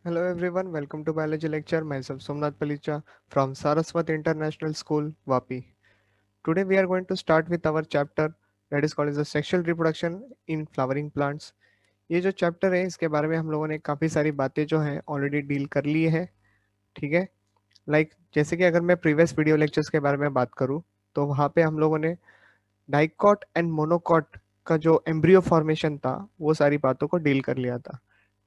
Hello everyone, welcome to biology lecture. Myself Somnath Palicha from Saraswat International School, Vapi. Today we are going to start with our chapter that is called as the sexual reproduction in flowering plants. ये जो chapter है इसके बारे में हम लोगों ने काफ़ी सारी बातें जो हैं ऑलरेडी डील कर ली है, ठीक है। जैसे कि अगर मैं प्रीवियस वीडियो लेक्चर्स के बारे में बात करूँ तो वहाँ पे हम लोगों ने डाइकॉट एंड मोनोकॉट का जो एम्ब्रियो फॉर्मेशन था वो सारी बातों को डील कर लिया था,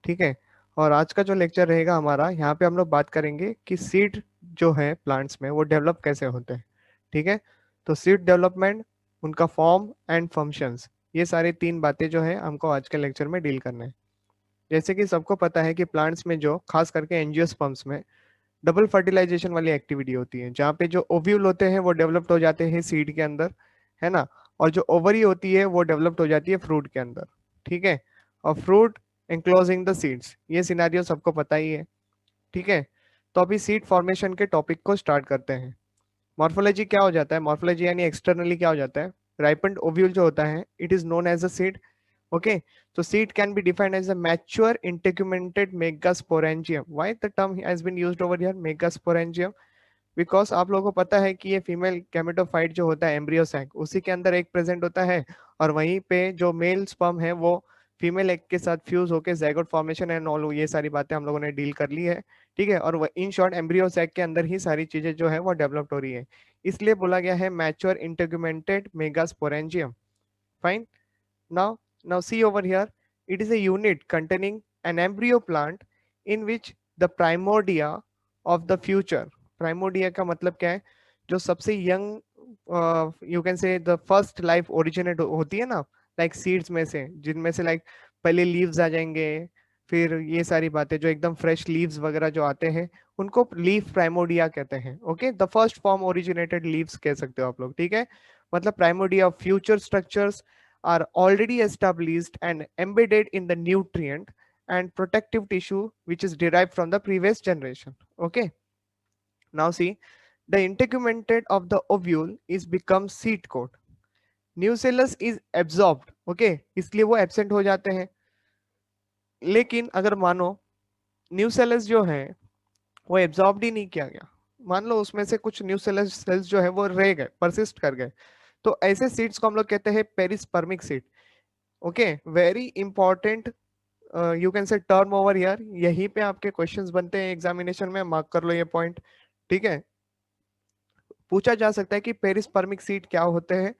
ठीक है। और आज का जो लेक्चर रहेगा हमारा, यहाँ पे हम लोग बात करेंगे कि सीड जो है प्लांट्स में वो डेवलप कैसे होते हैं, ठीक है। तो सीड डेवलपमेंट, उनका फॉर्म एंड फंक्शंस, ये सारी तीन बातें जो है हमको आज के लेक्चर में डील करना है। जैसे कि सबको पता है कि प्लांट्स में जो खास करके एंजियोस्पर्म्स में डबल फर्टिलाइजेशन वाली एक्टिविटी होती है, जहाँ पे जो ओव्यूल होते हैं वो डेवलप्ड हो जाते हैं सीड के अंदर, है ना। और जो ओवरी होती है वो डेवलप्ड हो जाती है फ्रूट के अंदर, ठीक है। और फ्रूट एंक्लोजिंग द सीड्स, ये सिनेरियो सबको पता ही है, ठीक है। तो अभी सीड फॉर्मेशन के टॉपिक को स्टार्ट करते हैं। मॉर्फोलॉजी क्या हो जाता है, मॉर्फोलॉजी यानी एक्सटर्नली क्या हो जाता है, राइपेंड ओव्यूल जो होता है it is known as a seed, okay. So seed can be defined as a mature integumented megasporangium. Why the term has been used over here, megasporangium? Because आप लोगों को पता है कि ये फीमेल गैमेटोफाइट जो होता है एम्ब्रियो सैक, उसी के अंदर एक प्रेजेंट होता है, और वहीं पे जो मेल स्पर्म है वो फीमेल एग के साथ फ्यूज होकर ज़ायगोट फॉर्मेशन एंड ऑल, ये सारी बातें हम लोगों ने डील कर ली है, ठीक है। और इन शॉर्ट एम्ब्रियो सैक के अंदर ही सारी चीजें जो है वो डेवलप हो रही है, इसलिए बोला गया है mature integumented megasporangium. Fine. Now, now see over here, it is a unit containing an embryo plant in which the primordia of the future, primordia का मतलब क्या है, जो सबसे यंग यू कैन से द फर्स्ट लाइफ ओरिजिनेट होती है ना, लाइक सीड्स में से, जिनमें से लाइक पहले लीव्स आ जाएंगे, फिर ये सारी बातें जो एकदम फ्रेश लीव्स वगैरह जो आते हैं उनको लीफ प्राइमोडिया कहते हैं, okay. The first form originated leaves कह सकते हो आप लोग, ठीक है। मतलब primordia of future structures are already established and embedded in the nutrient and protective tissue which is derived from the previous generation, okay. Now see, the integumented of the ovule is become seed coat, nucellus is absorbed, okay, इसलिए वो absent हो जाते हैं। लेकिन अगर मानो nucellus जो है वो एब्जॉर्ब ही नहीं किया गया, मान लो उसमें से कुछ न्यूसेलस सेल्स जो है वो रह गए, परसिस्ट कर गए, तो ऐसे सीड्स को हम लोग कहते हैं perispermic seed, okay. Very important you can say term over here, यहीं पे आपके क्वेश्चंस बनते हैं एग्जामिनेशन में, मार्क कर लो ये पॉइंट, ठीक है। पूछा जा सकता है कि पेरिस्पर्मिक सीड क्या होते हैं,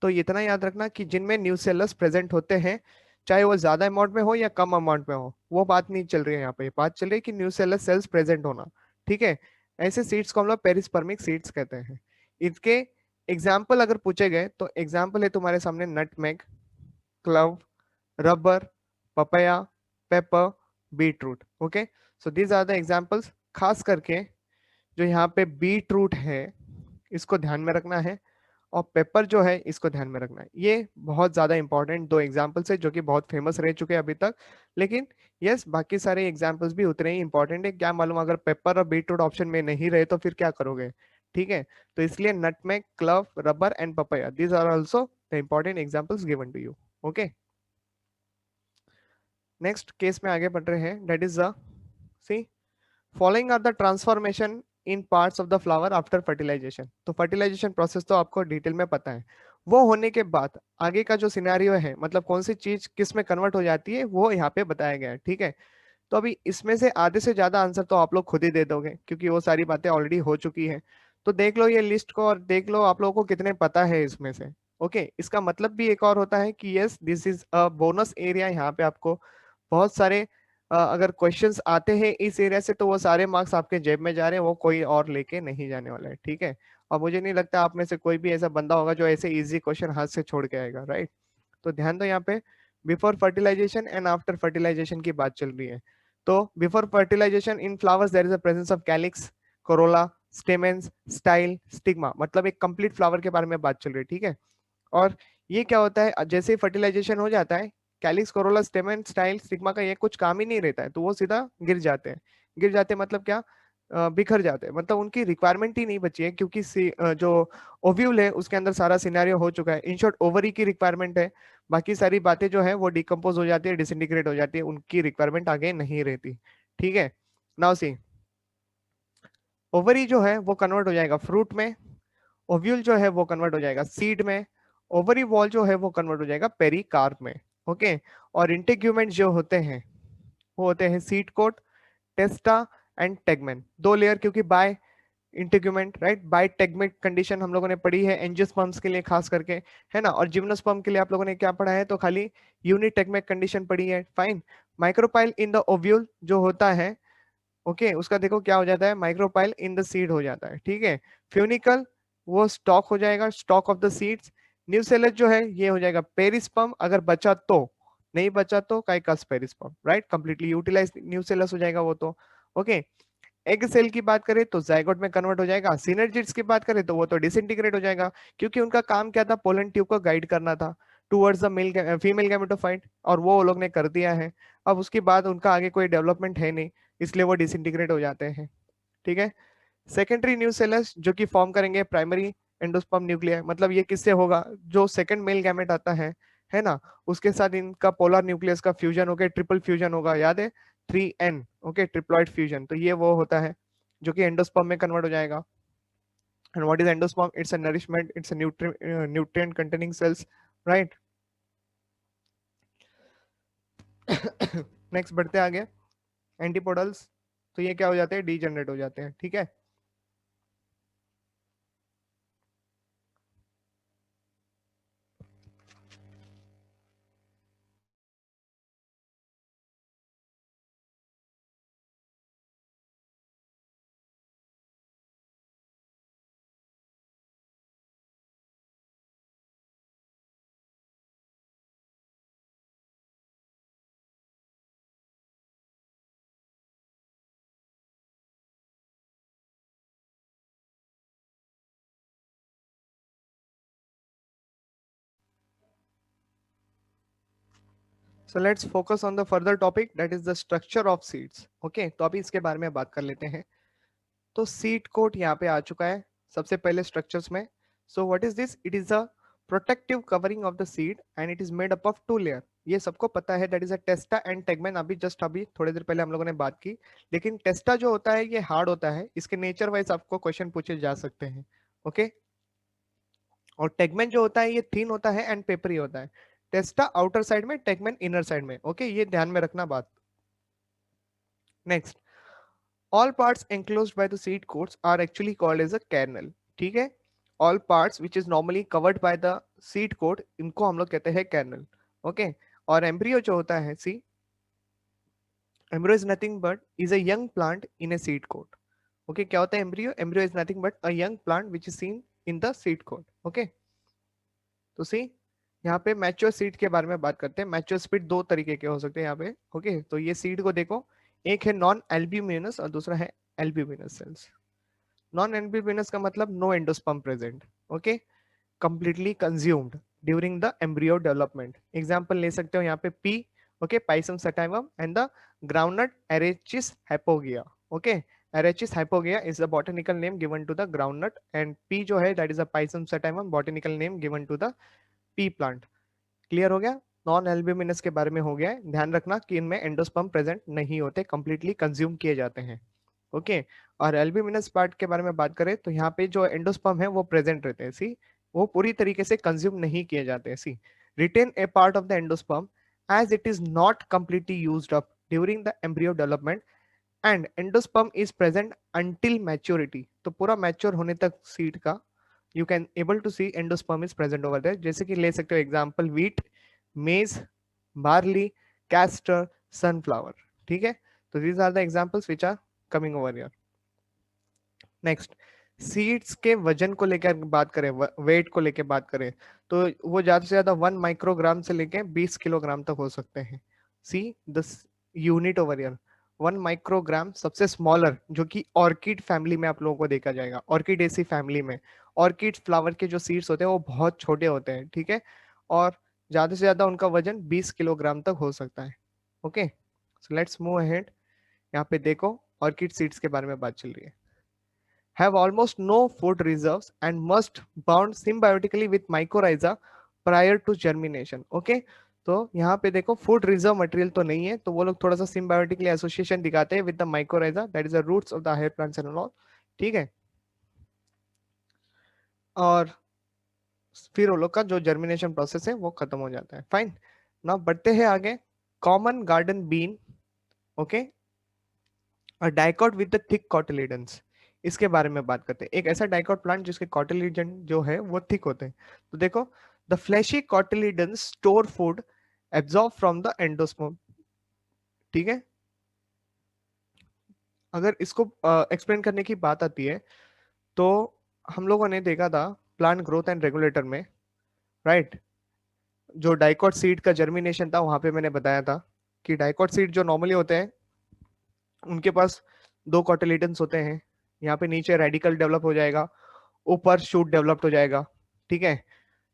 तो इतना याद रखना कि जिनमें न्यूसेलस प्रेजेंट होते हैं, चाहे वो ज्यादा अमाउंट में हो या कम अमाउंट में हो, वो बात नहीं चल रही है यहाँ पे, बात चल रही है कि न्यूसेलस सेल्स प्रेजेंट होना, ठीक है। ऐसे सीड्स को हम लोग पेरिस्पर्मिक सीड्स कहते हैं। इसके एग्जाम्पल अगर पूछे गए तो एग्जाम्पल है तुम्हारे सामने nutmeg, clove, rubber, papaya, pepper, beet root, okay. So these are the examples. खास करके जो यहाँ पे बीट रूट है इसको ध्यान में रखना है, और पेपर जो है इसको ध्यान में रखना है। ये बहुत ज्यादा इंपॉर्टेंट दो एग्जाम्पल्स है जो कि बहुत फेमस रह चुके हैं अभी तक, लेकिन यस बाकी सारे एग्जाम्पल्स भी उतने ही इंपॉर्टेंट है। क्या मालूम अगर पेपर और बीट रूट ऑप्शन में नहीं रहे तो फिर क्या करोगे, ठीक है। तो इसलिए nutmeg, clove, rubber and papaya, these are also the important examples given to you, okay. Next case में आगे बढ़ रहे हैं, that is the C following are the transformation in parts of the flower after fertilisation. तो fertilisation process तो आपको detail में पता है, वो होने के बाद आगे का जो सिनेरियो है, मतलब कौन सी चीज किस में कन्वर्ट हो जाती है वो यहाँ पे बताया गया है, ठीक है। तो अभी इसमें से आधे से ज्यादा आंसर तो आप लोग खुद ही दे दोगे क्योंकि वो सारी बातें ऑलरेडी हो चुकी है। तो देख लो ये लिस्ट को और देख लो आप लोगों को कितने पता है इसमें से, ओके। इसका मतलब भी एक और होता है कि yes this is a bonus area, यहाँ पे आपको बहुत सारे अगर क्वेश्चंस आते हैं इस एरिया से तो वो सारे मार्क्स आपके जेब में जा रहे हैं, वो कोई और लेके नहीं जाने वाला है, ठीक है। और मुझे नहीं लगता आप में से कोई भी ऐसा बंदा होगा जो ऐसे इजी क्वेश्चन हाथ से छोड़ के आएगा, राइट। तो ध्यान दो यहाँ पे before fertilisation and after fertilisation की बात चल रही है। तो before fertilisation in flowers there is a presence of calyx, corolla, stamens, style, stigma, मतलब एक कंप्लीट फ्लावर के बारे में बात चल रही है, ठीक है। और ये क्या होता है, जैसे ही फर्टिलाइजेशन हो जाता है, calyx, Corolla, stamen, style, stigma का ये कुछ काम ही नहीं रहता है, तो वो सीधा गिर जाते हैं। गिर जाते हैं मतलब क्या, बिखर जाते हैं, मतलब उनकी रिक्वायरमेंट ही नहीं बची है, क्योंकि जो ओव्यूल है उसके अंदर सारा सिनेरियो हो चुका है। इन शॉर्ट ओवरी की रिक्वायरमेंट है, बाकी सारी बातें जो है वो डिकम्पोज हो जाती है, डिसइंटीग्रेट हो जाती है, उनकी रिक्वायरमेंट आगे नहीं रहती, ठीक है। नाउ सी, ओवरी जो है वो कन्वर्ट हो जाएगा फ्रूट में, ओव्यूल जो है वो कन्वर्ट हो जाएगा सीड में, ओवरी वॉल जो है वो कन्वर्ट हो जाएगा पेरिकार्प में। ओके, और इंटेग्यूमेंट जो होते हैं वो होते हैं seed coat, testa and tegmen, दो लेयर, क्योंकि by integument right, by tegmen condition हम लोगों ने पढ़ी है एंजियोस्पर्म्स के लिए खास करके, है ना, और जिम्नोस्पर्म के लिए आप लोगों ने क्या पढ़ा है, तो खाली यूनिटेगमेट कंडीशन पढ़ी है, fine. Micropyle in the ovule जो होता है, ओके, उसका देखो क्या हो जाता है, माइक्रोपाइल इन द सीड हो जाता है, ठीक है। फ्यूनिकल वो स्टॉक हो जाएगा, stock of the seeds. Nucellus जो है ये हो जाएगा पेरिस्पर्म, अगर बचा तो, नहीं बचा तो काइकस perisperm, right, completely utilise nucellus हो जाएगा वो तो। ओके, एग सेल की बात करें तो जायगोट में कन्वर्ट हो जाएगा, सिनर्जिड्स की बात करें तो वो तो डिसइंटीग्रेट हो जाएगा, क्योंकि उनका काम क्या था, पोलन ट्यूब को गाइड करना था towards the male female gametophyte, और वो लोग ने कर दिया है। अब उसके बाद उनका आगे कोई डेवलपमेंट है नहीं, इसलिए वो डिसइंटीग्रेट हो जाते हैं, ठीक है। सेकेंडरी न्यूसेलस जो कि फॉर्म करेंगे प्राइमरी एंडोस्पर्म न्यूक्लियर, मतलब ये किससे होगा, जो सेकंड मेल गैमेट आता है ना, उसके साथ इनका पोलर न्यूक्लियस का फ्यूजन होगा, ट्रिपल फ्यूजन होगा, याद है 3N, ओके, ट्रिप्लॉइड फ्यूजन, तो ये वो होता है जो कि एंडोस्पर्म में कन्वर्ट हो जाएगा। And what is endosperm, it's a nourishment, it's a nutrient containing cells, right. Next बढ़ते आगे, एंटीपोडल्स, तो ये क्या हो जाते हैं, डीजनरेट हो जाते हैं, ठीक है। So let's focus on the further topic that is the structure of seeds, okay, तो अभी इसके बारे में बात कर लेते हैं। तो सीड कोट यहाँ पे आ चुका है सबसे पहले स्ट्रक्चर्स में। So what is this, it is a protective covering of the seed and it is made up of two layer, ये सबको पता है, that is a testa and tegmen, अभी जस्ट अभी थोड़ी देर पहले हम लोगों ने बात की। लेकिन टेस्टा जो होता है ये हार्ड होता है, इसके नेचर वाइज आपको क्वेश्चन पूछे जा सकते हैं, ओके। और टेगमेन जो होता है ये थिन होता है एंड पेपरी होता है, टेस्टा आउटर साइड में, टेगमेन इनर साइड में, ओके, ये ध्यान में रखना बात। Next, all parts enclosed by the seed coats are actually called as a kernel, ठीक है। all parts which is normally covered by the seed coat, इनको हम लोग कहते हैं kernel, ओके। और एम्ब्रियो जो होता है, see, embryo is nothing but is a young plant in a seed coat, okay. क्या होता है embryo, embryo is nothing but a young plant which is seen in the seed coat, okay. तो see, यहाँ पे mature seed के बारे में बात करते हैं, मैच्योर सीड दो तरीके के हो सकते हैं यहाँ पे, ओके। तो ये सीड को देखो, एक है नॉन एल्ब्यूमिनस और दूसरा है एल्ब्यूमिनस सेल्स। नॉन एम्ब्रियोइनस का मतलब no endosperm present, okay, completely consumed during the embryo development. Example ले सकते हो यहाँ पे pea, okay, Pisum sativum and the groundnut Arachis hypogaea, okay. Arachis hypogaea is the botanical name given to the groundnut and pea जो है that is a Pisum sativum, botanical name given to the pea plant. Clear हो गया, non albuminous के बारे में हो गया है, ध्यान रखना कि इनमें एंडोस्पर्म प्रेजेंट नहीं होते, कंप्लीटली कंज्यूम किए जाते हैं, ओके। और एल्ब्यूमिनस पार्ट के बारे में बात करें तो यहाँ पे जो एंडोस्पर्म है वो प्रेजेंट रहते हैं, सी, वो पूरी तरीके से कंज्यूम नहीं किए जाते हैं, see, retain a part of the endosperm as it is not completely used up during the embryo development and endosperm is present until maturity, तो पूरा मैच्योर होने तक सीड का you can able to see endosperm is present over there. जैसे कि ले सकते हो example wheat, maize, barley, castor, sunflower, ठीक है। तो these are the examples which are coming over here. Next, seeds के वजन को लेकर बात करें, वेट को लेकर बात करें, तो वो ज्यादा से ज्यादा 1 माइक्रोग्राम से लेके 20 किलोग्राम तक हो सकते हैं। See the unit over here, 1 microgram सबसे स्मॉलर, जो कि ऑर्किड फैमिली में आप लोगों को देखा जाएगा, ऑर्किड एसी फैमिली में, ऑर्किड फ्लावर के जो सीड्स होते हैं वो बहुत छोटे होते हैं, ठीक है। और ज्यादा से ज्यादा उनका वजन 20 किलोग्राम तक हो सकता है, okay. So let's move ahead, यहाँ पे देखो ऑर्किड सीड्स के बारे में बात चल रही है। Have almost no food reserves and must bond symbiotically with mycorrhiza prior to germination, okay। तो यहाँ पे देखो फूड रिजर्व मटेरियल तो नहीं है, तो वो लोग थोड़ा सा सिम्बायोटिकली एसोसिएशन दिखाते हैं with the mycorrhiza, that is the roots of the higher plants and all. ठीक है, और फिर वो लोग का जो जर्मिनेशन प्रोसेस है वो खत्म हो जाता है। फाइन, ना बढ़ते हैं आगे। कॉमन गार्डन बीन, ओके, और dicot with the thick cotyledons, इसके बारे में बात करते हैं। एक ऐसा डाइकॉट प्लांट जिसके कॉटिलिडन जो है वो थिक होते हैं। तो देखो, the fleshy cotyledons store food absorb from the endosperm. ठीक है, अगर इसको एक्सप्लेन करने की बात आती है तो हम लोगों ने देखा था प्लांट ग्रोथ एंड रेगुलेटर में, राइट, जो डाइकॉट सीड का जर्मिनेशन था वहां पे मैंने बताया था कि डाइकॉट सीड जो नॉर्मली होते हैं उनके पास दो कॉटिलिडन्स होते हैं। यहाँ पे नीचे रेडिकल डेवलप हो जाएगा, ऊपर शूट डेवलप्ड हो जाएगा। ठीक है,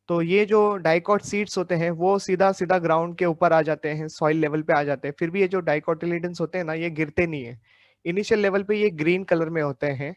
तो ये जो डाइकॉट सीड्स होते हैं वो सीधा सीधा ग्राउंड के ऊपर आ जाते हैं, सॉइल लेवल पे आ जाते हैं। फिर भी ये जो डाइकोटिलिडन्स होते हैं ना, ये गिरते नहीं है। इनिशियल लेवल पे ये ग्रीन कलर में होते हैं,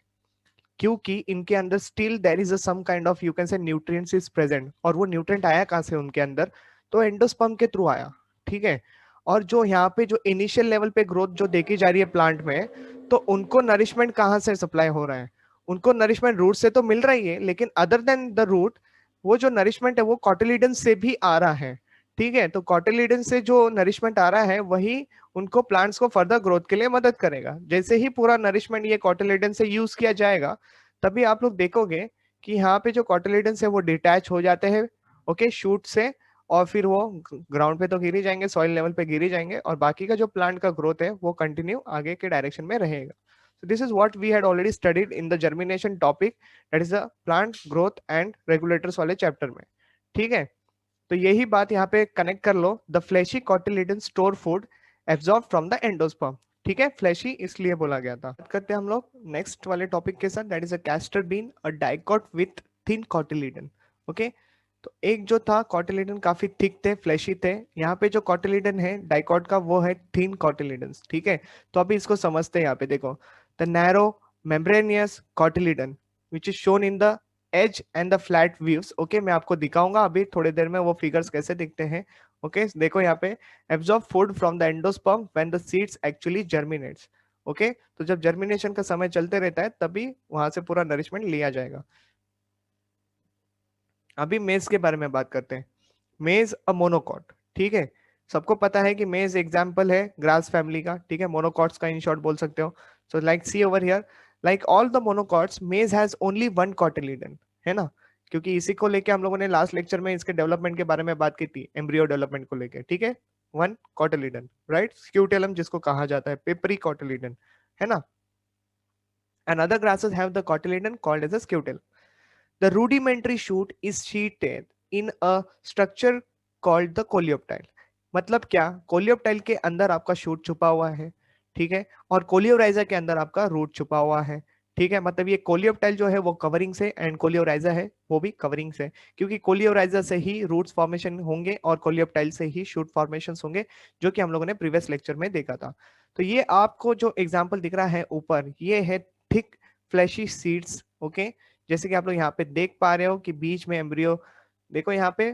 क्योंकि इनके अंदर still there is some kind of, you can say, nutrients is present. और वो न्यूट्रिएंट आया कहाँ से उनके अंदर? तो एंडोस्पर्म के थ्रू आया। ठीक है, और जो यहाँ पे जो इनिशियल लेवल पे ग्रोथ जो देखी जा रही है प्लांट में, तो उनको नरिशमेंट कहाँ से सप्लाई हो रहा है? उनको नरिशमेंट रूट से तो मिल रही है, लेकिन अदर देन द रूट, वो जो नरिशमेंट है वो कॉटिलिडन से भी आ रहा है। ठीक है, तो कॉटिलिडन से जो नरिशमेंट आ रहा है वही उनको प्लांट्स को फर्दर ग्रोथ के लिए मदद करेगा। जैसे ही पूरा नरिशमेंट ये कॉटिलिडन से यूज किया जाएगा, तभी आप लोग देखोगे कि यहाँ पे जो कॉटिलिडन्स है वो डिटैच हो जाते हैं, ओके, शूट से, और फिर वो ग्राउंड पे तो गिर ही जाएंगे, सॉइल लेवल पे गिर ही जाएंगे, और बाकी का जो प्लांट का ग्रोथ है वो कंटिन्यू आगे के डायरेक्शन में रहेगा। So this is what we had already studied in the germination topic, that is the plant growth and regulators वाले चैप्टर में। ठीक है, तो यही बात यहाँ पे कनेक्ट कर लो, the fleshy cotyledon store food absorb from the endosperm. ठीक है, फ्लैशी इसलिए बोला गया था। बात करते हैं हम लोग नेक्स्ट वाले टॉपिक के साथ, that is a castor bean, a dicot with thin cotyledon. Okay, तो एक जो था कॉटिलिडन काफी थिक थे, फ्लैशी थे। यहाँ पे जो कॉटिलिडन है डाइकॉट का वो है थिन कॉटिलिडन। ठीक है, तो अभी इसको समझते हैं। यहाँ पे देखो, the narrow membranous cotyledon which is shown in the edge and the flat views. Okay, मैं आपको दिखाऊंगा अभी थोड़ी देर में वो फिगर्स कैसे दिखते हैं। ओके, देखो यहाँ पे, absorb food from the endosperm when the seeds actually germinates. Okay, तो जब जर्मिनेशन का समय चलते रहता है तभी वहां से पूरा नरिशमेंट लिया जाएगा। अभी मेज के बारे में बात करते हैं। मेज अ मोनोकॉट। ठीक है, सबको पता है कि मेज एग्जाम्पल है ग्रास फैमिली का। ठीक है, मोनोकॉट्स का इन शॉर्ट बोल सकते हो। So like see over here, like all the monocots maize has only one cotyledon, है ना, क्योंकि इसी को लेके हम लोगों ने लास्ट लेक्चर में इसके डेवलपमेंट के बारे में बात की थी, एम्ब्रियो डेवलपमेंट को लेके। ठीक है, वन कॉटिलिडन, राइट, स्क्यूटेलम जिसको कहा जाता है, पेपरी कॉटिलिडन, है ना। And other grasses have the cotyledon called as a scutellum. The rudimentary shoot is sheeted in a structure called the coleoptile। मतलब क्या, कोलियोप्टाइल के अंदर आपका शूट छुपा हुआ है। ठीक है, और कोलियोराइजा के अंदर आपका रूट छुपा हुआ है। ठीक है, मतलब ये कोलियोप्टाइल जो है वो कवरिंग से, एंड कोलियोराइजा है वो भी कवरिंग से, क्योंकि कोलियोराइजा से ही रूट्स फॉर्मेशन होंगे और कोलियोप्टाइल से ही शूट फॉर्मेशन होंगे, जो कि हम लोगों ने प्रीवियस लेक्चर में देखा था। तो ये आपको जो एग्जाम्पल दिख रहा है ऊपर, ये है थिक फ्लैशी सीड्स। ओके, जैसे कि आप लोग यहाँ पे देख पा रहे हो कि बीच में एम्ब्रियो, देखो यहाँ पे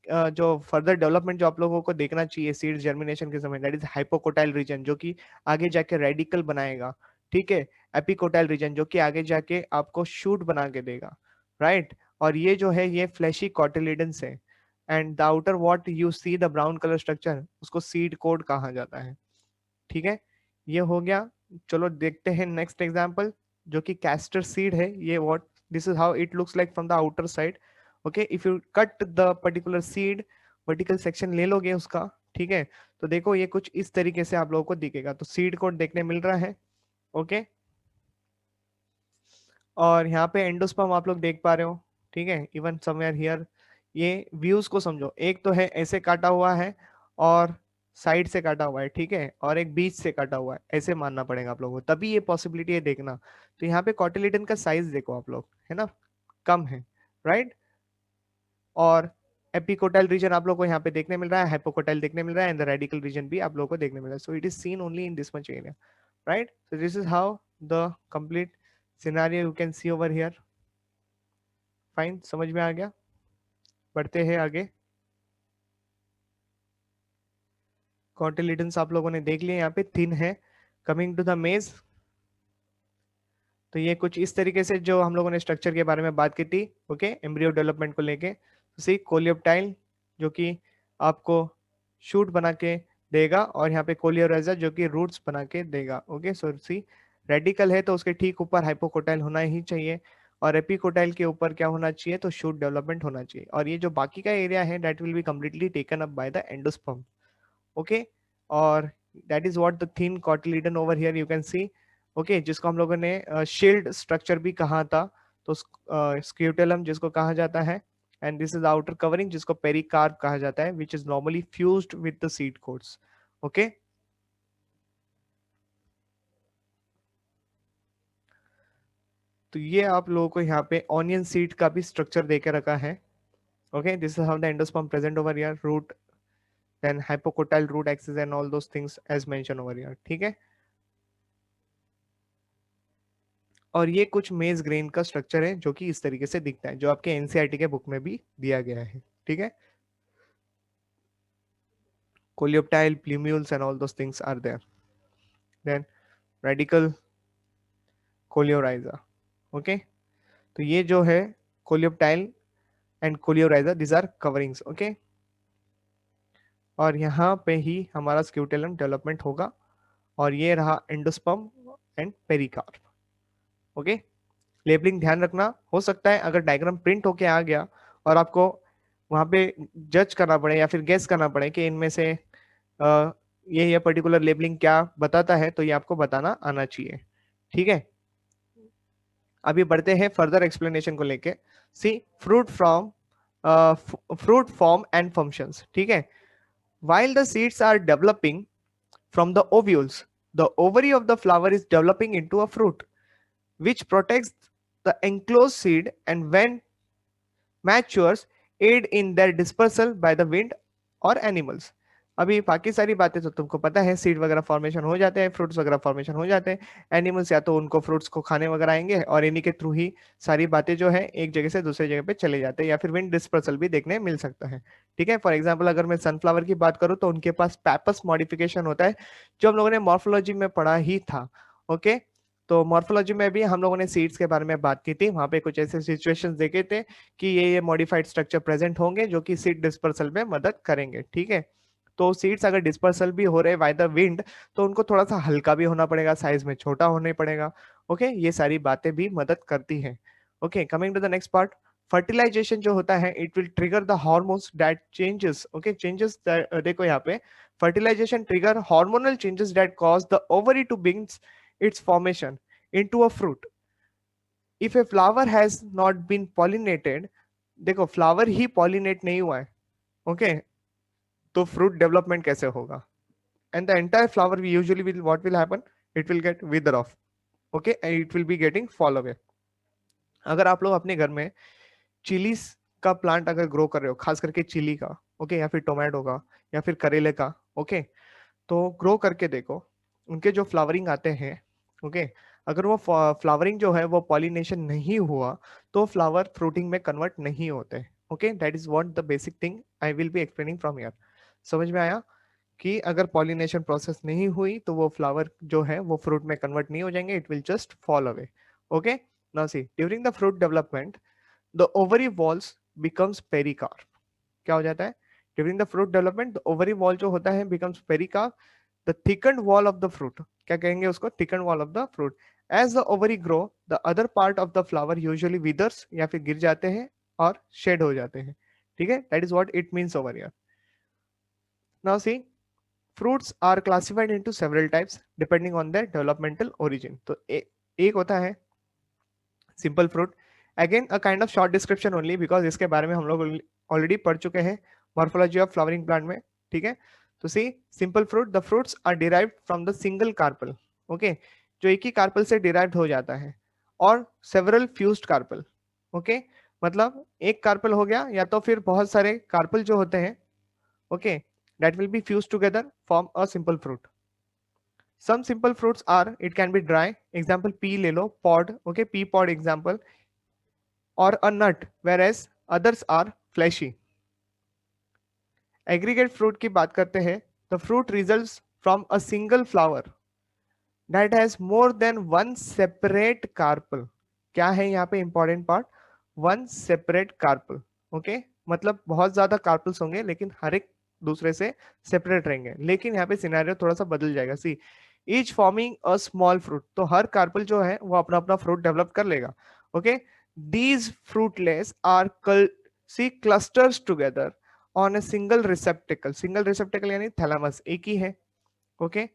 जो फर्दर डेवलपमेंट जो आप लोगों को देखना चाहिए सीड जर्मिनेशन के समय, दैट इज हाइपोकोटाइल रीजन, जो कि आगे जाके रेडिकल बनाएगा। ठीक है, एपिकोटाइल रीजन जो कि आगे जाके आपको शूट बना के देगा, राइट। और ये जो है ये फ्लैशी कॉटिलिडन्स है, and the outer what you see the brown colour structure, उसको सीड कोड कहा जाता है। ठीक है, ये हो गया। चलो देखते हैं नेक्स्ट एग्जांपल, जो कि कैस्टर सीड है। ये what, this is how it looks like from the outer side. Okay, if you cut the particular seed, vertical section ले लोगे उसका, ठीक है, तो देखो ये कुछ इस तरीके से आप लोगों को दिखेगा। तो सीड कोड देखने मिल रहा है। ओके, और यहाँ पे एंडोस्पर्म आप लोग देख पा रहे हो। ठीक है, इवन समवेयर हियर, ये व्यूज को समझो, एक तो है ऐसे काटा हुआ है, और साइड से काटा हुआ है, ठीक है, और एक बीच से काटा हुआ है, ऐसे मानना पड़ेगा आप लोगों को, तभी ये पॉसिबिलिटी है देखना। तो यहाँ पे कॉटिलिडन का साइज देखो आप लोग, है ना, कम है, राइट। और एपिकोटाइल रीजन आप लोग को यहाँ पे देखने मिल रहा है, हाइपोकोटाइल देखने मिल रहा है, एंड द रेडिकल रीजन भी आप लोगों को देखने मिल रहा है। So it is seen only in this much area, right? So this is how the complete scenario you can see over here. Fine, समझ में आ गया। बढ़ते हैं आगे। कॉटिलिडन्स आप लोगों ने देख लिया, यहाँ पे थिन है। कमिंग टू द मेज, तो ये कुछ इस तरीके से जो हम लोगों ने स्ट्रक्चर के बारे में बात की थी, ओके, एम्ब्रियो डेवलपमेंट को लेके। सी कोलियोप्टाइल जो कि आपको शूट बना के देगा, और यहाँ पे कोलियोराइजा जो कि रूट्स बना के देगा। ओके, सो सी रेडिकल है तो उसके ठीक ऊपर हाइपोकोटाइल होना ही चाहिए, और एपिकोटाइल के ऊपर क्या होना चाहिए, तो शूट डेवलपमेंट होना चाहिए। और ये जो बाकी का एरिया है that will be completely taken up by the endosperm. Okay, और that is what the thin cotyledon over here you can see. Okay, जिसको हम लोगों ने शील्ड स्ट्रक्चर भी कहा था, तो स्क्यूटेलम जिसको कहा जाता है, and this is outer covering जिसको पेरिकार्प कहा जाता है, which is normally fused with the seed quotes. Okay, तो ये आप लोगों को यहाँ पे ऑनियन सीड का भी स्ट्रक्चर देके रखा है। Okay, this is how the endosperm present over here, root, then hypocotyl root axis and all those things as mention over here. ठीक है, और ये कुछ मेज ग्रेन का स्ट्रक्चर है जो कि इस तरीके से दिखता है, जो आपके एनसीईआरटी के बुक में भी दिया गया है। ठीक है, coleoptile, plumules and all those things are there. Then radicle, coleorhiza. Okay, तो ये जो है coleoptile and coleorhiza, this are coverings. Okay, और यहाँ पे ही हमारा स्क्यूटेलम डेवलपमेंट होगा, और ये रहा endosperm and pericarp. Okay, labelling ध्यान रखना, हो सकता है अगर डायग्राम प्रिंट होके आ गया और आपको वहां पे जज करना पड़े या फिर गेस करना पड़े कि इनमें से ये पर्टिकुलर लेबलिंग क्या बताता है, तो ये आपको बताना आना चाहिए। ठीक है, अभी बढ़ते हैं फर्दर एक्सप्लेनेशन को लेके। सी फ्रूट फॉर्म एंड फंक्शंस। ठीक है, while the seeds are developing from the ovules, the ovary of the flower is developing into a fruit which protects the enclosed seed, and when matures aid in their dispersal by the wind or animals। अभी बाकी सारी बातें तो तुमको पता है, seed वगैरह formation हो जाते हैं, फ्रूट्स वगैरह फॉर्मेशन हो जाते हैं, एनिमल्स या तो उनको फ्रूट्स को खाने वगैरह आएंगे, और इन्हीं के थ्रू ही सारी बातें जो है एक जगह से दूसरी जगह पे चले जाते हैं, या फिर विंड डिस्पर्सल भी देखने मिल सकता है। ठीक है, फॉर एग्जाम्पल अगर मैं सनफ्लावर की बात करूँ तो उनके पास पैपस मॉडिफिकेशन होता है, जो हम लोगों ने मॉर्फोलॉजी में पढ़ा ही था। ओके, तो मॉर्फोलॉजी में भी हम लोगों ने सीड्स के बारे में बात की थी, वहां पे कुछ ऐसे सिचुएशंस देखे थे कि ये मॉडिफाइड स्ट्रक्चर प्रेजेंट होंगे जो कि सीड डिस्पर्सल में मदद करेंगे। ठीक है, तो सीड्स अगर डिस्पर्सल भी हो रहे बाय द विंड, तो उनको थोड़ा सा हल्का भी होना पड़ेगा, साइज में छोटा होने पड़ेगा। ओके, ये सारी बातें भी मदद करती हैं। Okay, coming to the next part, fertilisation जो होता है it will trigger the hormones that changes. Okay, changes, देखो यहाँ पे fertilisation trigger hormonal changes that cause the ovary to begins its formation into a fruit. If a flower has not been pollinated, देखो flower ही pollinate नहीं हुआ है, okay, तो fruit development कैसे होगा? And the entire flower usually will what will happen, it will get wither off. Okay, and it will be getting fall away. अगर आप लोग अपने घर में चिलीज का प्लांट अगर ग्रो कर रहे हो, खास करके चिली का, ओके, या फिर टोमेटो का, या फिर करेले का, ओके, तो ग्रो करके देखो, उनके जो फ्लावरिंग आते हैं, ओके, अगर वो फ्लावरिंग जो है वो पॉलिनेशन नहीं हुआ, तो फ्लावर फ्रूटिंग में कन्वर्ट नहीं होते। Okay, that is what the basic thing I will be explaining from here. समझ में आया कि अगर पॉलिनेशन प्रोसेस नहीं हुई तो वो फ्लावर जो है वो फ्रूट में कन्वर्ट नहीं हो जाएंगे, it will just fall away. Okay, now see during the fruit development the ovary walls becomes pericarp. क्या हो जाता है during the fruit development? The ovary wall जो होता है becomes pericarp, the thickened wall of the fruit. क्या कहेंगे उसको? Thickened wall of the fruit. As the ovary grow the other part of the flower usually withers, या फिर गिर जाते हैं और शेड हो जाते हैं। ठीक है, that is what it means over here. Now see fruits are classified into several types depending on their developmental origin। तो एक होता है simple fruit, again a kind of short description only, because इसके बारे में हम लोग ऑलरेडी पढ़ चुके हैं मॉर्फोलॉजी ऑफ फ्लावरिंग प्लांट में। ठीक है, तो see simple fruit, the fruits are derived from the single carpel. Okay, जो एक ही कार्पल से डिराइव्ड हो जाता है, और सेवरल फ्यूज्ड कार्पल। ओके, मतलब एक कार्पल हो गया, या तो फिर बहुत सारे कार्पल जो होते हैं, okay, that will be fused together form a simple fruit। some simple fruits are, it can be dry, example pea ले लो, pod, okay, pea pod example, or a nut, whereas others are fleshy। Aggregate fruit की बात करते हैं the fruit results from a single flower that has more than one separate carpel. क्या है यहाँ पे important part? One separate carpel. Okay, मतलब बहुत ज्यादा कार्पल्स होंगे लेकिन हर एक दूसरे से सेपरेट रहेंगे। लेकिन यहाँ पे सिनेरियो थोड़ा सा बदल जाएगा। See, each forming a small fruit, तो हर कार्पल जो है वो अपना अपना फ्रूट डेवलप कर लेगा। Okay, these fruitlets are see clusters together on a single receptacle. Single receptacle यानी थैलामस एक ही है। ओके,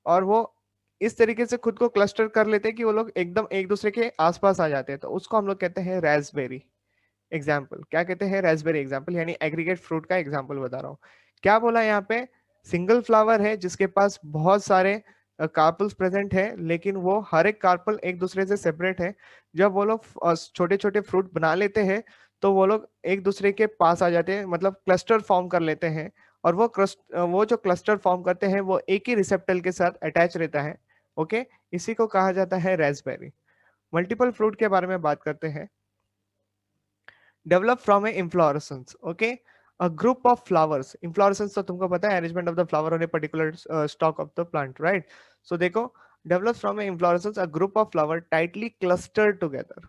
और वो इस तरीके से खुद को क्लस्टर कर लेते हैं कि वो लोग एकदम एक दूसरे के आसपास आ जाते हैं, तो उसको हम लोग कहते हैं रास्पबेरी एग्जाम्पल। क्या कहते हैं? रास्पबेरी एग्जाम्पल, यानी एग्रीगेट फ्रूट का एग्जाम्पल बता रहा हूँ। क्या बोला यहाँ पे? सिंगल फ्लावर है जिसके पास बहुत सारे कार्पल्स प्रेजेंट है, लेकिन वो हर एक कार्पल एक दूसरे से सेपरेट है। जब वो लोग छोटे छोटे फ्रूट बना लेते हैं तो वो लोग एक दूसरे के पास आ जाते हैं, मतलब क्लस्टर फॉर्म कर लेते हैं। और वो जो क्लस्टर फॉर्म करते हैं वो एक ही रिसेप्टर के साथ अटैच रहता है। ओके, इसी को कहा जाता है रास्पबेरी। मल्टीपल फ्रूट के बारे में बात करते हैं। Develop from a inflorescence. Okay, a group of flowers. Inflorescence तो तुमको पता है, arrangement of the flower on a particular stalk of the plant, right? So देखो, develop from a inflorescence a group of flower tightly clustered together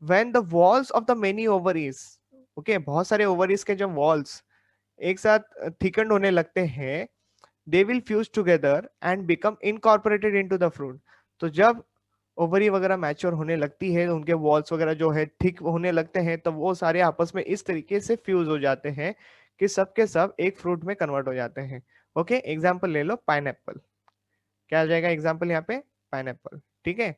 when the walls of the many ovaries. Okay, बहुत सारे ovaries के जब walls एक साथ thickened होने लगते हैं, they will fuse together and become incorporated into the fruit. तो जब ओवरी वगैरह मैच्योर होने लगती है, उनके वॉल्स वगैरह जो है थिक होने लगते हैं, तब वो सारे आपस में इस तरीके से फ्यूज हो जाते हैं कि सब के सब एक फ्रूट में कन्वर्ट हो जाते हैं। ओके, एग्जाम्पल ले लो पाइनएप्पल। क्या आ जाएगा एग्जाम्पल यहाँ पे? पाइनएप्पल। ठीक है।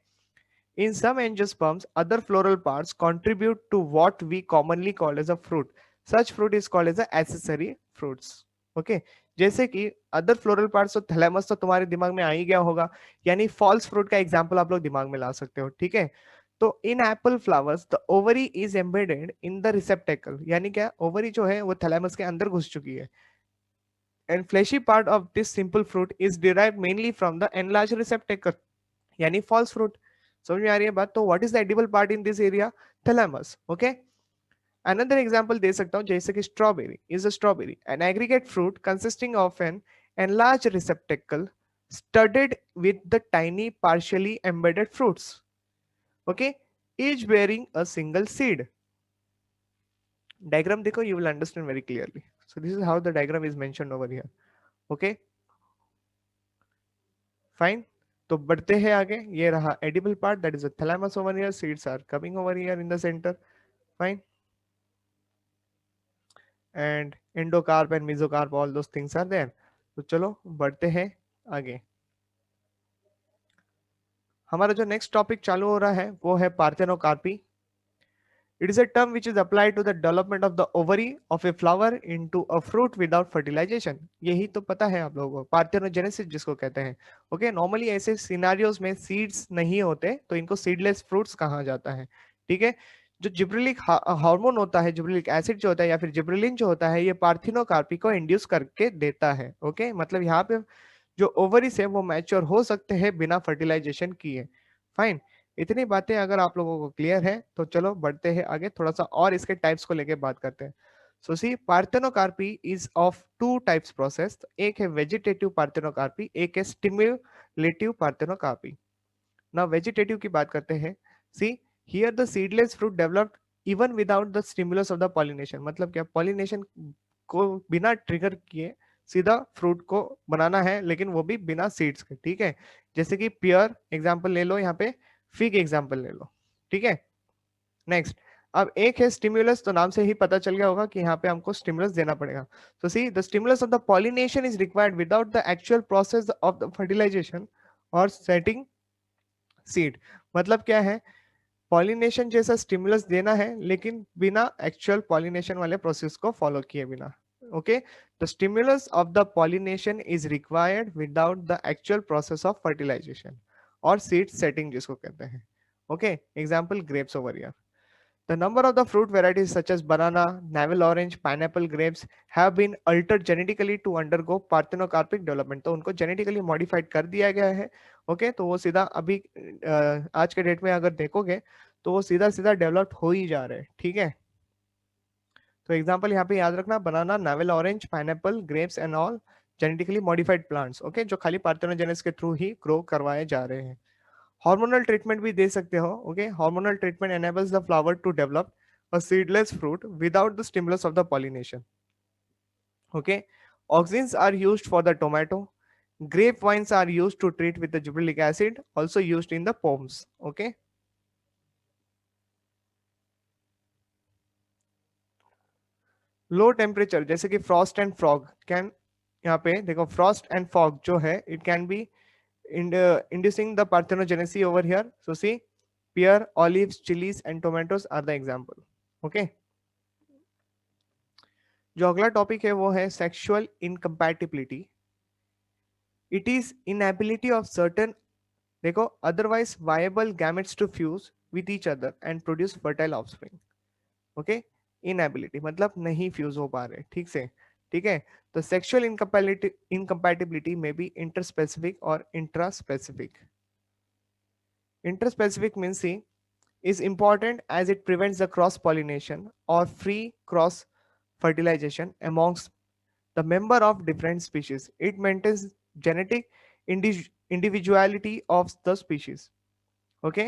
In some angiosperms, other floral parts contribute to what we commonly call as a fruit. Such fruit is called as a accessory fruits. Okay? जैसे कि अदर फ्लोरल पार्ट्स, तो थैलेमस तो तुम्हारे दिमाग में आ ही गया होगा, यानी फॉल्स फ्रूट का एग्जांपल आप लोग दिमाग में ला सकते हो। ठीक है, तो in apple flowers the ovary is embedded in the receptacle, यानी क्या, ओवरी जो है वो थैलेमस के अंदर घुस चुकी है। And fleshy part of this simple fruit is derived mainly from the enlarge receptacle, यानी फॉल्स फ्रूट। समझ में आ रही है बात? तो what is the edible part in this area? Thalamus. Okay, another example दे सकता हूं, जैसे कि strawberry is a strawberry an aggregate fruit consisting of an enlarge receptacle studded with the tiny partially embedded fruits. Okay, each bearing a single seed. Diagram देखो, you will understand very clearly. So this is how the diagram is mentioned over here. Okay, fine. तो बढ़ते हैं आगे। ये रहा edible part, that is the thalamus over here. Seeds are coming over here in the center. Fine. And endocarp and mesocarp, all those things are there. तो चलो बढ़ते हैं आगे। हमारा जो नेक्स्ट टॉपिक चालू हो रहा है वो है parthenocarpy. It is a term which is applied to the development of the ovary of a flower into a fruit without fertilisation. यही तो पता है आप लोगों को, पार्थेनोजेनेसिस जिसको कहते हैं। ओके, नॉर्मली ऐसे सिनारियोज में सीड्स नहीं होते तो इनको सीडलेस फ्रूट्स कहा जाता है। ठीक है, जो जिब्रेलिक हार्मोन होता है, जिब्रेलिक एसिड जो होता है या फिर जिब्रेलिन जो होता है, ये पार्थिनोकार्पी को इंड्यूस करके देता है। ओके, मतलब यहाँ पे जो ओवरीज है वो मैच्योर हो सकते हैं बिना फर्टिलाइजेशन किए। फाइन, इतनी बातें अगर आप लोगों को क्लियर है तो चलो बढ़ते हैं आगे, थोड़ा सा और इसके टाइप्स को लेके बात करते हैं। So see, parthenocarpy is of two types process. एक है वेजिटेटिव पार्थेनोकार्पी, एक है स्टिम्युलेटिव पार्थेनोकार्पी। ना वेजिटेटिव की बात करते हैं। See, here the seedless fruit developed even without the stimulus of the pollination. मतलब क्या, पॉलिनेशन को बिना ट्रिगर किए सीधा फ्रूट को बनाना है, लेकिन वो भी बिना सीड्स के। ठीक है, जैसे कि पियर एग्जांपल ले लो, यहाँ पे फिग एग्जांपल ले लो। ठीक है, नेक्स्ट। अब एक है स्टिमुलस, तो नाम से ही पता चल गया होगा कि यहाँ पे हमको स्टिमुलस देना पड़ेगा। तो see, the stimulus of the pollination is required without the actual process of the fertilization और सेटिंग सीड। मतलब क्या है, पॉलिनेशन जैसा स्टिमुलस देना है लेकिन बिना एक्चुअल पॉलिनेशन वाले प्रोसेस को फॉलो किए बिना। Okay, the stimulus of the pollination is required without the actual process of fertilisation और सीड सेटिंग जिसको कहते हैं। Okay, example grapes over here. The number of the fruit varieties such as banana, navel orange, pineapple, grapes have been altered genetically to undergo parthenocarpic development. तो उनको genetically modified कर दिया गया है। ओके, तो वो सीधा अभी आज के डेट में अगर देखोगे तो वो सीधा सीधा डेवलप हो ही जा रहे हैं। ठीक है, तो एग्जाम्पल यहाँ पे याद रखना, banana, navel orange, pineapple, grapes and all genetically modified plants, okay, जो खाली पार्थेनोजेनेसिस के थ्रू ही ग्रो करवाए जा रहे हैं। हार्मोनल ट्रीटमेंट भी दे सकते हो, okay. Hormonal treatment enables the flower to develop a seedless fruit without the stimulus of the pollination, okay. Auxins are used for the tomato. Grape vines are used to treat with the gibberellic acid, also used in the pomes, okay. Low temperature जैसे कि Frost and frog can, यहाँ पे देखो Frost and fog जो है it can B inducing the parthenogenesis over here. So see, pear, olives, chilies and tomatoes are the example, okay. जो अगला topic है वो है sexual incompatibility. It is inability of certain, देखो, otherwise viable gametes to fuse with each other and produce fertile offspring, okay. Inability मतलब नहीं fuse हो पा रहे ठीक से, ठीक है। तो सेक्सुअल इनकम्पैटिबिलिटी में बी इंटरस्पेसिफिक और intraspecific. Interspecific means see is important as it prevents the cross pollination or free cross fertilization amongst the member of different species. It maintains genetic individuality of the species, okay.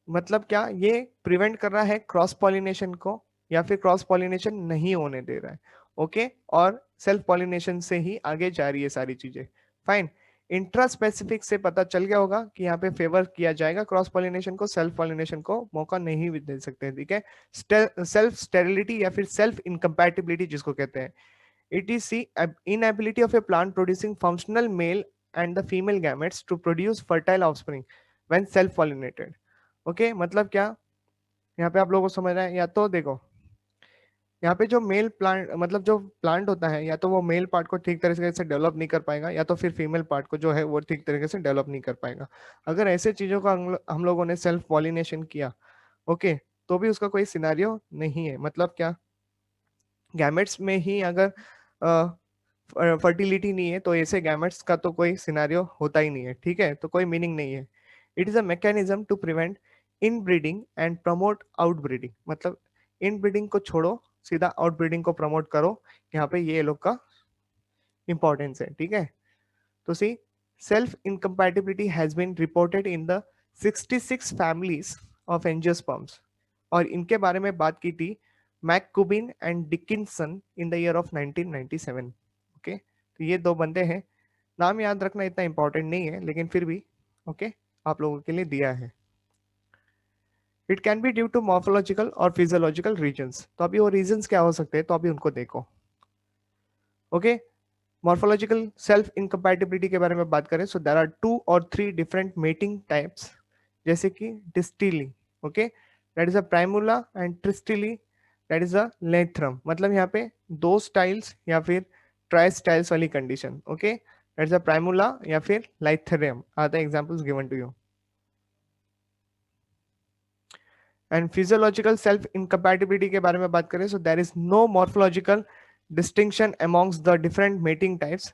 मतलब क्या, ये prevent कर रहा है cross pollination को या फिर cross pollination नहीं होने दे रहा है, ओके। और सेल्फ पॉलिनेशन से ही आगे जा रही है सारी चीजें, फाइन। इंट्रा स्पेसिफिक से पता चल गया होगा कि यहाँ पे फेवर किया जाएगा क्रॉस पॉलिनेशन को, सेल्फ पॉलिनेशन को मौका नहीं भी दे सकते, ठीक है। सेल्फ स्टेरिलिटी या फिर सेल्फ इनकम्पैटिबिलिटी जिसको कहते हैं, it is see inability of a plant producing functional male and the female gametes to produce fertile offspring when self pollinated, okay. मतलब क्या, यहाँ पे आप लोगों को समझ रहा है, या तो देखो यहाँ पे जो मेल प्लांट मतलब जो प्लांट होता है या तो वो मेल पार्ट को ठीक तरीके से डेवलप नहीं कर पाएगा या तो फिर फीमेल पार्ट को जो है वो ठीक तरीके से डेवलप नहीं कर पाएगा। अगर ऐसे चीजों का हम लोगों ने सेल्फ पॉलिनेशन किया, ओके, तो भी उसका कोई सिनारियो नहीं है। मतलब क्या, गैमेट्स में ही अगर फर्टिलिटी नहीं है तो ऐसे गैमेट्स का तो कोई सिनारियो होता ही नहीं है, ठीक है, तो कोई मीनिंग नहीं है। It is a mechanism to prevent inbreeding and promote outbreeding, मतलब इनब्रीडिंग को छोड़ो, सीधा आउटब्रीडिंग को प्रमोट करो, यहाँ पे ये लोग का इंपॉर्टेंस है, ठीक है। तो see, self incompatibility has been reported in the 66 families of angiosperms, और इनके बारे में बात की थी McCubbin and Dickinson in the year of 1997, ओके। तो ये दो बंदे हैं, नाम याद रखना इतना इंपॉर्टेंट नहीं है लेकिन फिर भी ओके आप लोगों के लिए दिया है। It can be due to morphological और फिजियोलॉजिकल रीजंस, तो अभी वो रीजंस क्या हो सकते हैं तो अभी उनको देखो, ओके। मॉर्फोलॉजिकल सेल्फ इनकम्पैटिबिलिटी के बारे में बात करें, so there are 2 or 3 different mating types, जैसे कि distyly, okay, that is a Primula, and tristyly that is a Lythrum. मतलब यहाँ पे दो स्टाइल्स या फिर ट्राई स्टाइल्स वाली condition, okay, that is a Primula या फिर Lythrum are the examples given to you. And physiological self incompatibility के बारे में बात करें, so there is no morphological distinction amongst the different mating types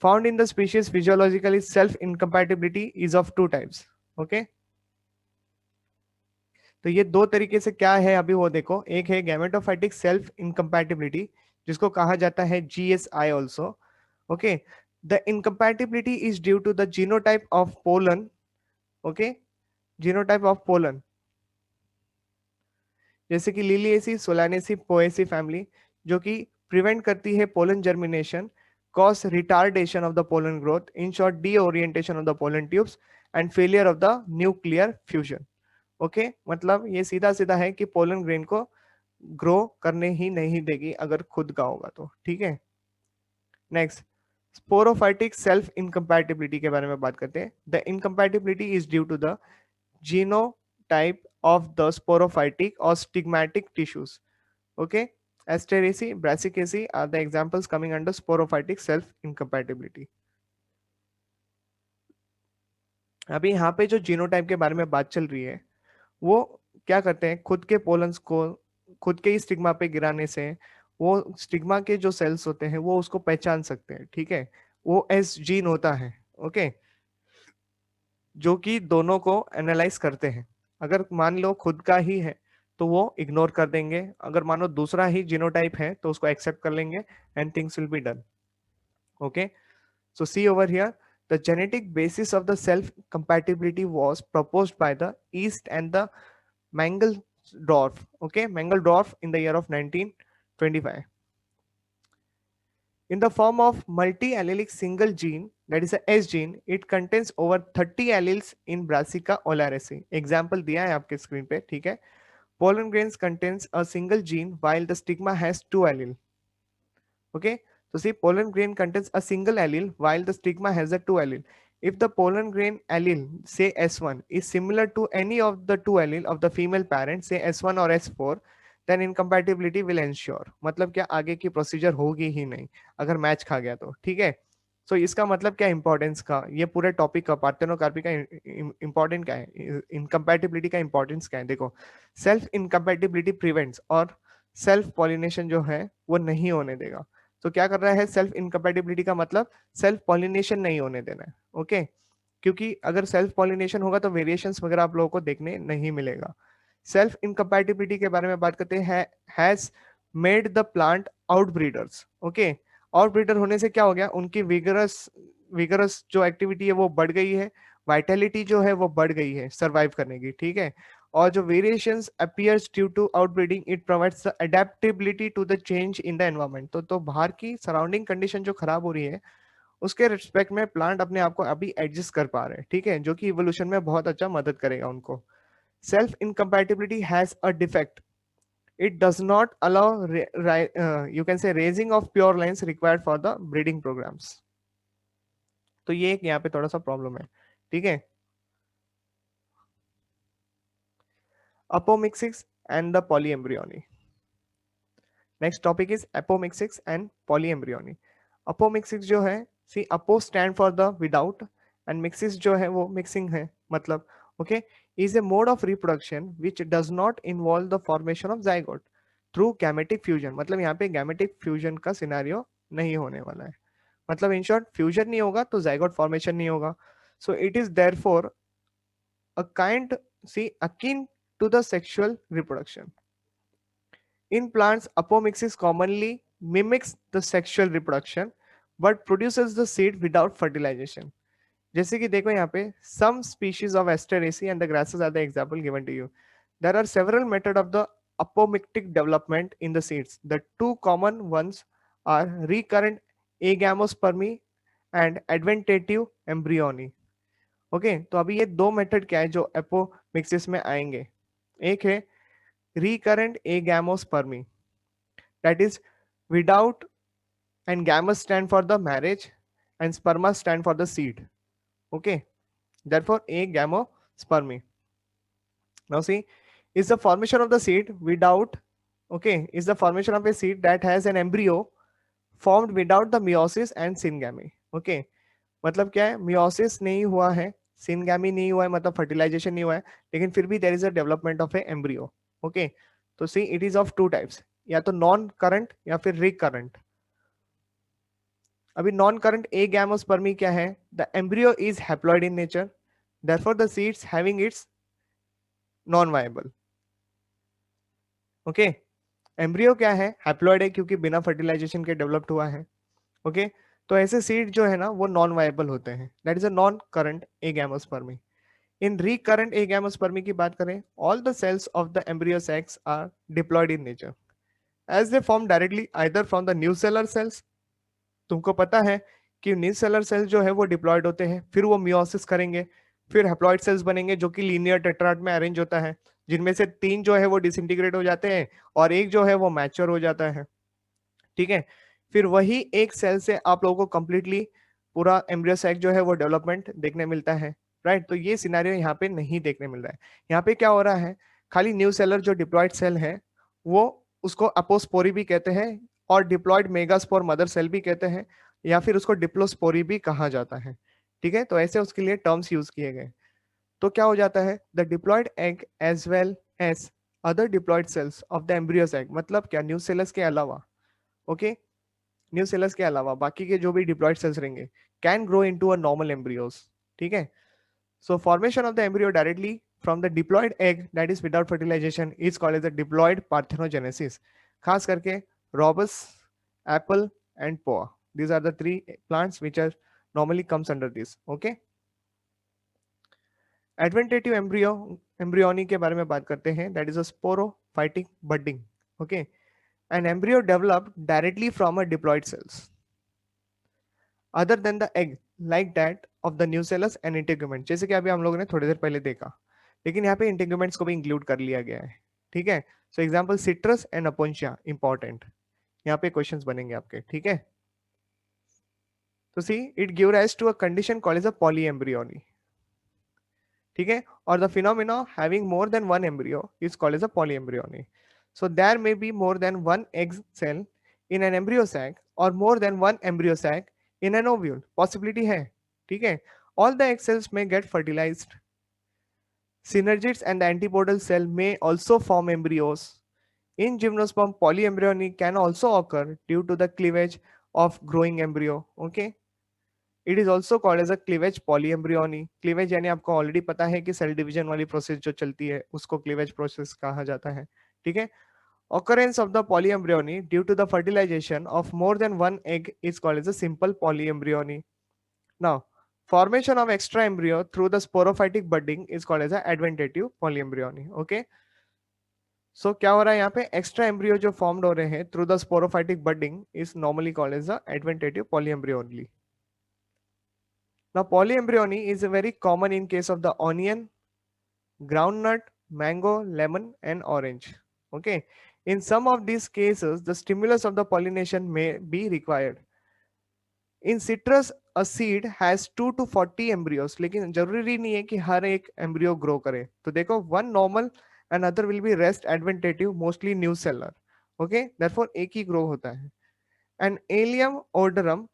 found in the species. Physiologically self incompatibility is of 2 types, okay। तो ये दो तरीके से क्या है अभी वो देखो, एक है गैमेटोफाइटिक सेल्फ इनकम्पैटिबिलिटी जिसको कहा जाता है GSI also, okay. The incompatibility is due to the genotype of pollen, okay, genotype of pollen, जैसे कि लिलिएसी, सोलानेसी, पोएसी फैमिली, जो कि प्रिवेंट करती है pollen germination, cause retardation of the pollen growth, in short disorientation of the pollen tubes and failure of the nuclear fusion, okay. मतलब ये सीधा सीधा है कि पोलन ग्रेन को ग्रो करने ही नहीं देगी अगर खुद का होगा तो, ठीक है। नेक्स्ट, स्पोरोफाइटिक सेल्फ इनकम्पैटिबिलिटी के बारे में बात करते हैं। The incompatibility is due to the genotype of the sporophytic or stigmatic tissues, okay. Asteraceae, Brassicaceae are the examples coming under sporophytic self incompatibility। अभी यहाँ पे जो जीनोटाइप के बारे में बात चल रही है वो क्या करते हैं, खुद के पोलन्स को खुद के ही स्टिग्मा पे गिराने से वो स्टिग्मा के जो सेल्स होते हैं वो उसको पहचान सकते हैं, ठीक है। वो एस जीन होता है, ओके, जो कि दोनों को एनालाइज करते हैं। अगर मान लो खुद का ही है तो वो इग्नोर कर देंगे, अगर मानो दूसरा ही जीनोटाइप है तो उसको एक्सेप्ट कर लेंगे and things will be done, Okay, so see over here, the genetic basis of the self compatibility was proposed by the East and the Mangeldorf. Okay, Mangeldorf in the year of 1925 in the form of multi-allelic single gene, that is a S gene. It contains over 30 alleles in Brassica oleracea. Example दिया है आपके screen पे, ठीक है. Pollen grains contains a single gene while the stigma has two allele. Okay, so see, pollen grain contains a single allele while the stigma has a two allele. If the pollen grain allele, say S1, is similar to any of the two allele of the female parent, say S1 or S4, then incompatibility will ensure. मतलब क्या, आगे की procedure होगी ही नहीं अगर match खा गया तो, ठीक है. सो इसका मतलब क्या इंपॉर्टेंस का, ये पूरे टॉपिक का पार्थेनोकार्पी का इंपॉर्टेंट क्या है, इनकम्पैटिबिलिटी का इंपॉर्टेंस क्या है. देखो, सेल्फ इनकम्पैटिबिलिटी प्रिवेंट्स और सेल्फ पॉलिनेशन जो है वो नहीं होने देगा. तो क्या कर रहा है, सेल्फ इनकम्पैटिबिलिटी का मतलब सेल्फ पॉलिनेशन नहीं होने देना है. ओके, क्योंकि अगर सेल्फ पॉलिनेशन होगा तो वेरिएशंस वगैरह आप लोगों को देखने नहीं मिलेगा. सेल्फ इनकम्पैटिबिलिटी के बारे में बात करते हैं, has made the plant outbreeders. Okay, outbreeder होने से क्या हो गया, उनकी विगरस विगरस जो एक्टिविटी है वो बढ़ गई है, वाइटलिटी जो है वो बढ़ गई है सर्वाइव करने की, ठीक है. और जो variations appears due to outbreeding, it provides the adaptability to the change in the environment. तो बाहर की सराउंडिंग कंडीशन जो खराब हो रही है उसके रिस्पेक्ट में प्लांट अपने आप को अभी एडजस्ट कर पा रहे हैं, ठीक है, जो कि इवोल्यूशन में बहुत अच्छा मदद करेगा उनको. Self incompatibility has a defect, it does not allow you can say raising of pure lines required for the breeding programs. तो ये एक यहाँ पे थोड़ा सा प्रॉब्लम है, ठीक है. Apomixis and the polyembryony. Next topic is apomixis and polyembryony. Apomixis जो है, see, apo stand for the without and mixis जो है वो mixing है, मतलब okay, is a mode of reproduction which does not involve the formation of zygote through gametic fusion. मतलब यहाँ पे gametic fusion का सिनेरियो नहीं होने वाला है, मतलब इन शॉर्ट फ्यूजन नहीं होगा तो जाइगोट फॉर्मेशन नहीं होगा. So it is therefore a kind, see, akin to the sexual reproduction. In plants, apomixis commonly mimics the sexual reproduction but produces the seed without fertilization. जैसे कि देखो यहाँ पे, some species of Asteraceae and the grasses are the example given to you. There are several methods of the apomictic development in the seeds. The two common ones are recurrent agamospermy and adventative embryony. Okay, तो अभी ये दो method क्या है जो apomixis में आएंगे. एक है recurrent agamospermy, that is without, and gametes stand for the marriage and sperma stand for the seed. Okay, therefore agamospermy. Now see, is the formation of the seed without, okay, is the formation of a seed that has an embryo formed without the meiosis and syngamy. Okay, मतलब क्या है, meiosis नहीं हुआ है, syngamy नहीं हुआ है, मतलब फर्टिलाइजेशन नहीं हुआ है, लेकिन फिर भी there is a development of a embryo. Okay, तो see, it is of two types, या तो नॉन करंट या फिर रिकरंट. अभी नॉन करंट एगैमोस्पर्मी क्या है, the embryo is haploid in nature, therefore the seeds having its non viable. Okay, embryo क्या है, हैप्लॉइड है क्योंकि बिना फर्टिलाइजेशन के डेवलप्ड हुआ है. ओके, तो ऐसे सीड जो है ना वो नॉन वायबल होते हैं, that is a non current agamospermy. In recurrent agamospermy की बात करें, all the cells of the embryo sacs are diploid in nature as they form directly either from the nucellar cells. तुमको पता है कि new seller sales जो है वो डिप्लॉयड होते हैं, फिर वो मियोसिस करेंगे, फिर हैप्लॉइड सेल्स बनेंगे जो कि लीनियर टेट्राड में अरेंज होता है, जिनमें से तीन जो है वो डिसइंटीग्रेट हो जाते हैं और एक जो है वो मैच्योर हो जाता है, ठीक है. फिर वही एक सेल से आप लोगों को कंप्लीटली पूरा एम्ब्रियो सैक जो है वो डेवलपमेंट देखने मिलता है, राइट. तो ये सिनेरियो यहाँ पे नहीं देखने मिल रहा है. यहाँ पे क्या हो रहा है, खाली न्यू सेलर जो डिप्लॉयड सेल है वो, उसको अपोस्पोरी भी कहते हैं और डिप्लॉयड मेगास्पोर मदर सेल भी कहते हैं, या फिर उसको डिप्लोस्पोरी भी कहा जाता है, ठीक है. तो ऐसे उसके लिए टर्म्स यूज किए गए. तो क्या हो जाता है, the diploid egg as well as other diploid cells of the embryo sac, मतलब क्या, न्यू सेलर्स के अलावा, ओके, न्यू सेलर्स के अलावा बाकी के जो भी डिप्लॉयड सेल्स रहेंगे can grow into a normal embryos, ठीक है. So formation of the embryo directly from the diploid egg that is without fertilisation is called as the diploid parthenogenesis. खास करके Rubus, apple and Poa, These are the three plants which are normally comes under this. Okay, adventitive embryony के बारे में बात करते हैं. That is a sporophytic budding. Okay, an embryo developed directly from a diploid cells other than the egg, like that of the nucellus and integument. जैसे कि अभी हम लोगों ने थोड़ी देर पहले देखा, लेकिन यहाँ पे इंटीग्यूमेंट्स को भी इंक्लूड कर लिया गया है. ठीक है, so example citrus and Opuntia important, यहाँ पे क्वेश्चंस बनेंगे आपके. ठीक है, तो see it give rise to a condition called as a polyembryony. ठीक है, और the phenomena having more than one embryo is called as a polyembryony. So there may be more than one egg cell in an embryo sac और more than one embryo sac in an ovule. Possibility है. ठीक है, all the egg cells may get fertilized. Synergids and the antipodal cell may also form embryos. In gymnosperm, polyembryony can also occur due to the cleavage of growing embryo. Okay, it is also called as a cleavage polyembryony. Cleavage यानी आपको already पता है कि cell division वाली process जो चलती है उसको क्लीवेज प्रोसेस कहा जाता है. ठीक है, occurrence of the polyembryony due to the fertilization of more than one egg is called as a simple polyembryony. Now, formation of extra embryo through the sporophytic budding is called as a adventative polyembryony. Okay, so क्या हो रहा है यहाँ पे, extra embryo जो formed हो रहे हैं through the sporophytic budding is normally called as the adventitive polyembryony. Now, polyembryony is very common in case of the onion, groundnut, mango, lemon, and orange. Okay, in some of these cases, the stimulus of the pollination may be required. In citrus a seed has 2 to 40 embryos, लेकिन जरूरी नहीं है कि हर एक embryo grow करे. तो देखो, one normal and other will be rest adventitive, mostly nucellar. Okay, therefore एक ही ग्रो होता है. And Allium odorum,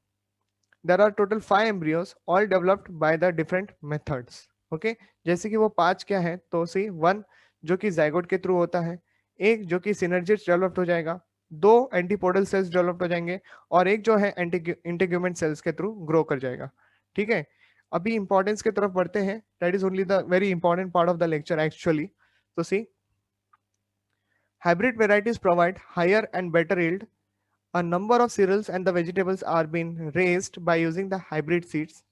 there are total 5 embryos all developed by the different methods. Okay, जैसे कि वो 5 क्या है, तो सी वन जो कि जाइगोट के थ्रू होता है, एक जो कि सिनर्जिस डेवलप्ड हो जाएगा, दो एंटीपोडल सेल्स डेवलप हो जाएंगे, और एक जो है इंटीग्यूमेंट सेल्स के थ्रू ग्रो कर जाएगा. ठीक है, अभी इंपॉर्टेंस की तरफ बढ़ते हैं. That is only the very important part of the lecture actually. तो सी hybrid varieties provide higher and better yield. A number of cereals and the vegetables are being raised by using the hybrid seeds.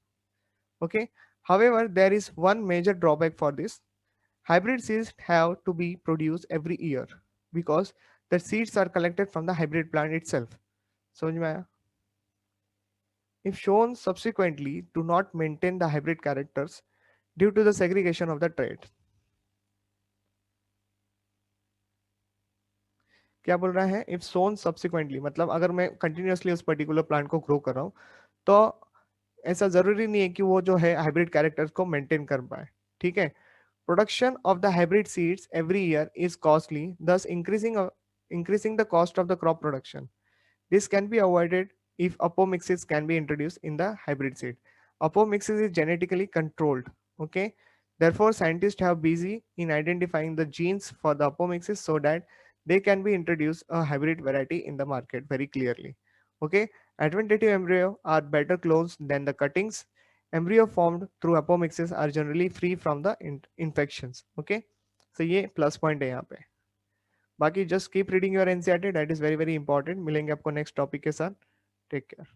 Okay, however, there is one major drawback for this. Hybrid seeds have to be produced every year because the seeds are collected from the hybrid plant itself. समझ में आया? If shown subsequently do not maintain the hybrid characters due to the segregation of the trait. क्या बोल रहा है, if Son subsequently, मतलब अगर मैं कंटिन्यूअसली उस पर्टिकुलर प्लांट को ग्रो कर रहा हूं, तो ऐसा जरूरी नहीं है कि वो जो है हाइब्रिड कैरेक्टर्स को मेंटेन कर पाए. ठीक है, production of the hybrid seeds every year is costly, thus increasing the cost of the crop production. This can be avoided if apomixis can be introduced in the hybrid seed. Apomixis is genetically controlled. Okay, therefore scientists have busy in identifying the genes for the apomixis so that they can be introduced a hybrid variety in the market very clearly. Okay, adventative embryo are better clones than the cuttings. Embryo formed through apomixis are generally free from the infections. Okay, so ये plus point है यहाँ पे. बाकी just keep reading your NCERT, that is very very important. मिलेंगे आपको next topic के साथ. Take care.